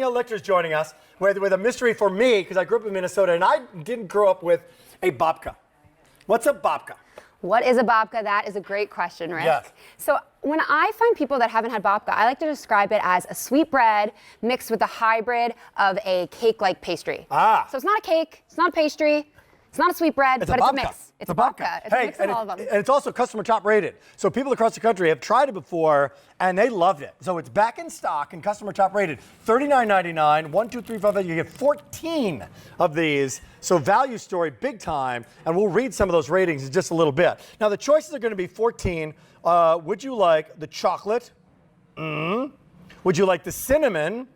Lictor's joining us with a mystery for me because I grew up in Minnesota and I didn't grow up with a babka. What's a babka? What is a babka? That is a great question, Rick. Yes. So when I find people that haven't had babka, I like to describe it as a sweet bread mixed with a hybrid of a cake-like pastry. So it's not a cake, it's not a pastry, it's not a sweet bread, but it's a mix. It's a babka. It's a mix of all of them. And it's also customer top rated. So people across the country have tried it before and they loved it. So it's back in stock and customer top rated. $39.99, 1, 2, 3, 5, you get 14 of these. So value story big time. And we'll read some of those ratings in just a little bit. Now the choices are going to be 14. Would you like the chocolate? Would you like the cinnamon?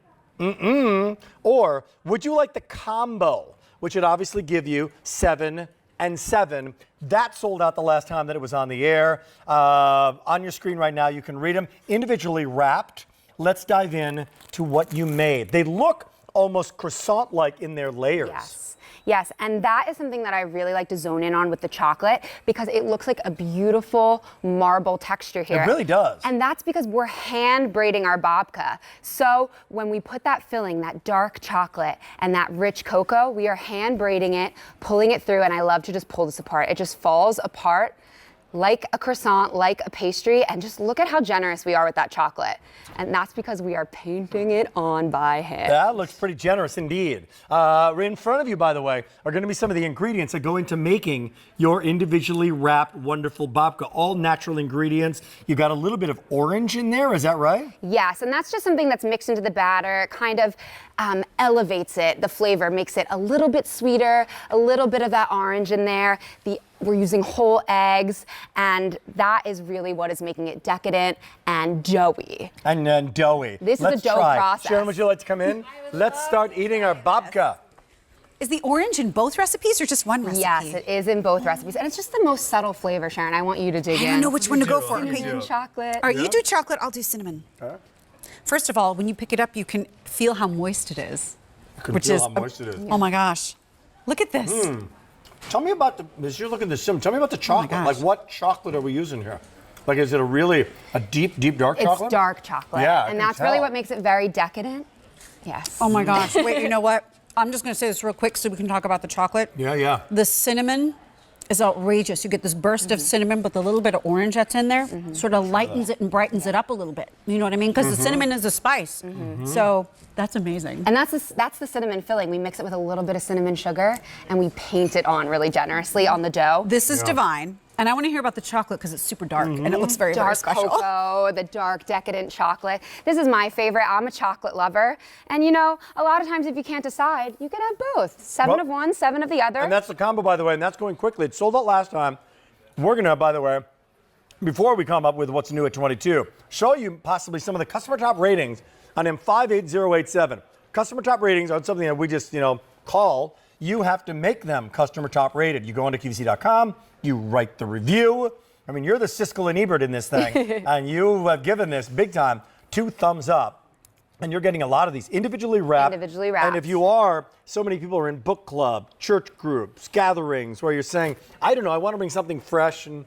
Or would you like the combo, which would obviously give you 7 and 7. That sold out the last time that it was on the air. On your screen right now, you can read them individually wrapped. Let's dive in to what you made. They look almost croissant-like in their layers. Yes, and that is something that I really like to zone in on with the chocolate because it looks like a beautiful marble texture here. It really does. And that's because we're hand braiding our babka. So when we put that filling, that dark chocolate and that rich cocoa, we are hand braiding it, pulling it through, and I love to just pull this apart. It just falls apart like a croissant, like a pastry, and just look at how generous we are with that chocolate. And that's because we are painting it on by hand. That looks pretty generous indeed. In front of you, by the way, are going to be some of the ingredients that go into making your individually wrapped wonderful babka. All natural ingredients. You got a little bit of orange in there, is that right? Yes, and that's just something that's mixed into the batter. It kind of elevates it, the flavor, makes it a little bit sweeter, a little bit of that orange in there. We're using whole eggs, and that is really what is making it decadent and doughy. And then doughy. This is a dough process. Sharon, would you like to come in? Let's start eating our babka. Is the orange in both recipes or just one recipe? Yes, it is in both recipes, and it's just the most subtle flavor, Sharon. I want you to dig in. I don't know which one to go for. Cinnamon, chocolate. All right, you do chocolate, I'll do cinnamon. First of all, when you pick it up, you can feel how moist it is. Oh my gosh. Look at this. Tell me about as you're looking at the cinnamon, tell me about the chocolate. Like, what chocolate are we using here? Like, is it a deep, dark chocolate? It's dark chocolate. Yeah, and that's really what makes it very decadent. Yes. Oh my gosh. Wait, you know what? I'm just going to say this real quick so we can talk about the chocolate. Yeah. The cinnamon is outrageous. You get this burst of cinnamon, but the little bit of orange that's in there sort of lightens it and brightens it up a little bit. You know what I mean? Because the cinnamon is a spice. So that's amazing. And that's the cinnamon filling. We mix it with a little bit of cinnamon sugar, and we paint it on really generously on the dough. This is divine. And I want to hear about the chocolate because it's super dark and it looks very, very special. Dark cocoa, the dark, decadent chocolate. This is my favorite. I'm a chocolate lover. And you know, a lot of times if you can't decide, you can have both. 7 of one, 7 of the other. And that's the combo, by the way, and that's going quickly. It sold out last time. We're going to, by the way, before we come up with what's new at 22, show you possibly some of the customer top ratings on M58087. Customer top ratings are something that we just, call. You have to make them customer top rated. You go onto QVC.com, you write the review. I mean, you're the Siskel and Ebert in this thing, and you have given this big time 2 thumbs up. And you're getting a lot of these individually wrapped. And if you are, so many people are in book club, church groups, gatherings, where you're saying, I don't know, I want to bring something fresh and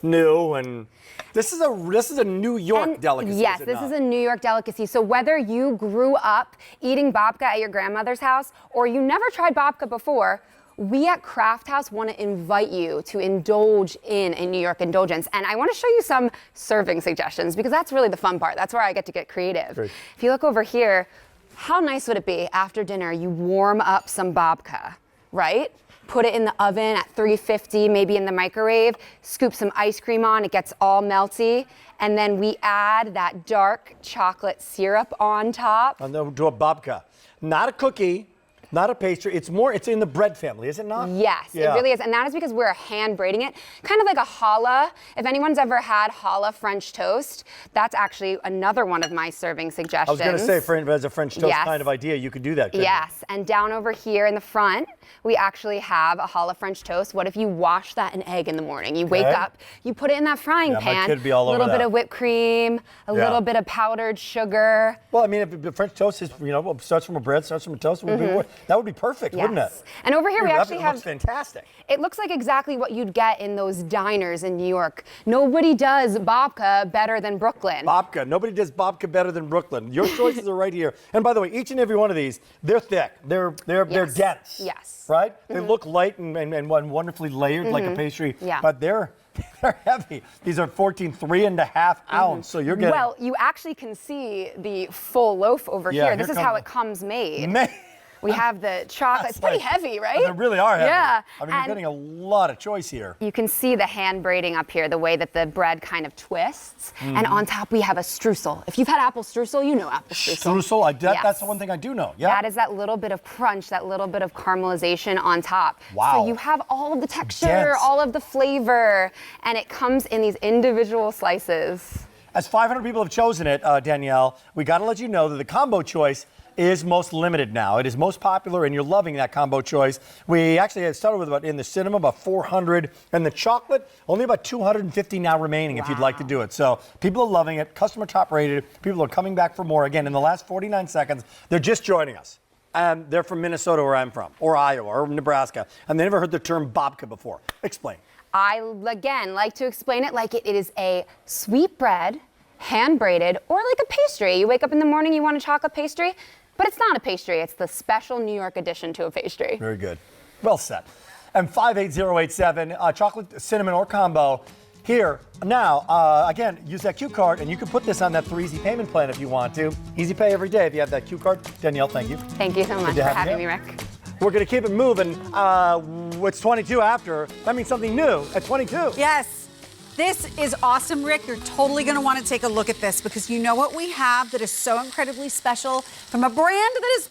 new, and this is a New York delicacy. Yes, this is a New York delicacy. So whether you grew up eating babka at your grandmother's house or you never tried babka before, we at Craft House want to invite you to indulge in a New York indulgence. And I want to show you some serving suggestions because that's really the fun part. That's where I get to get creative. Great. If you look over here, how nice would it be after dinner you warm up some babka, right? Put it in the oven at 350, maybe in the microwave, scoop some ice cream on, it gets all melty, and then we add that dark chocolate syrup on top. And then do a babka. Not a cookie, not a pastry. It's in the bread family, is it not? Yes, it really is. And that is because we're hand braiding it. Kind of like a challah. If anyone's ever had challah French toast, that's actually another one of my serving suggestions. I was going to say, as a French toast kind of idea, you could do that. Yes, and down over here in the front, we actually have a challah French toast. What if you wash that in egg in the morning? You wake up, you put it in that frying pan, my kid be all a little over bit that. of whipped cream, a little bit of powdered sugar. Well, I mean, if the French toast is, starts from a bread, starts from a toast, That would be perfect, wouldn't it? Yes. And over here we actually It have. looks fantastic. It looks like exactly what you'd get in those diners in New York. Nobody does babka better than Brooklyn. Babka. Nobody does babka better than Brooklyn. Your choices are right here. And by the way, each and every one of these, they're thick. They're dense. Yes. Right? They look light and wonderfully layered like a pastry. Yeah. But they're heavy. These are 14, 3.5 ounce. So you're getting. Well, you actually can see the full loaf over Yeah, here. This here is how comes- it comes made. Man. We have the chocolate. It's pretty heavy, right? They really are heavy. Yeah. I mean, and you're getting a lot of choice here. you can see the hand braiding up here, the way that the bread kind of twists. And on top we have a streusel. If you've had apple streusel, you know apple streusel. Streusel, that's Yes. the one thing I do know. Yeah. That is that little bit of crunch, that little bit of caramelization on top. Wow. So you have all of the texture, Dense. all of the flavor, and it comes in these individual slices. As 500 people have chosen it, Danielle, we got to let you know that the combo choice is most limited now. It is most popular, and you're loving that combo choice. We actually had started with in the cinnamon about 400, and the chocolate only about 250 now remaining if you'd like to do it. So people are loving it. Customer top rated. People are coming back for more. Again, in the last 49 seconds, they're just joining us. They're from Minnesota, where I'm from, or Iowa, or Nebraska, and they never heard the term babka before. Explain. I, again, like to explain it like it is a sweet bread, hand braided, or like a pastry. You wake up in the morning, you want a chocolate pastry, but it's not a pastry. It's the special New York addition to a pastry. Very good. Well said. And 58087, chocolate, cinnamon, or combo. Here, now, again, use that Q card, and you can put this on that 3-easy payment plan if you want to. Easy pay every day if you have that Q card. Danielle, thank you. Thank you so much to for have you having me, here. Rick. We're going to keep it moving. It's 22 after. That means something new at 22. Yes. This is awesome, Rick. You're totally going to want to take a look at this because you know what we have that is so incredibly special from a brand that is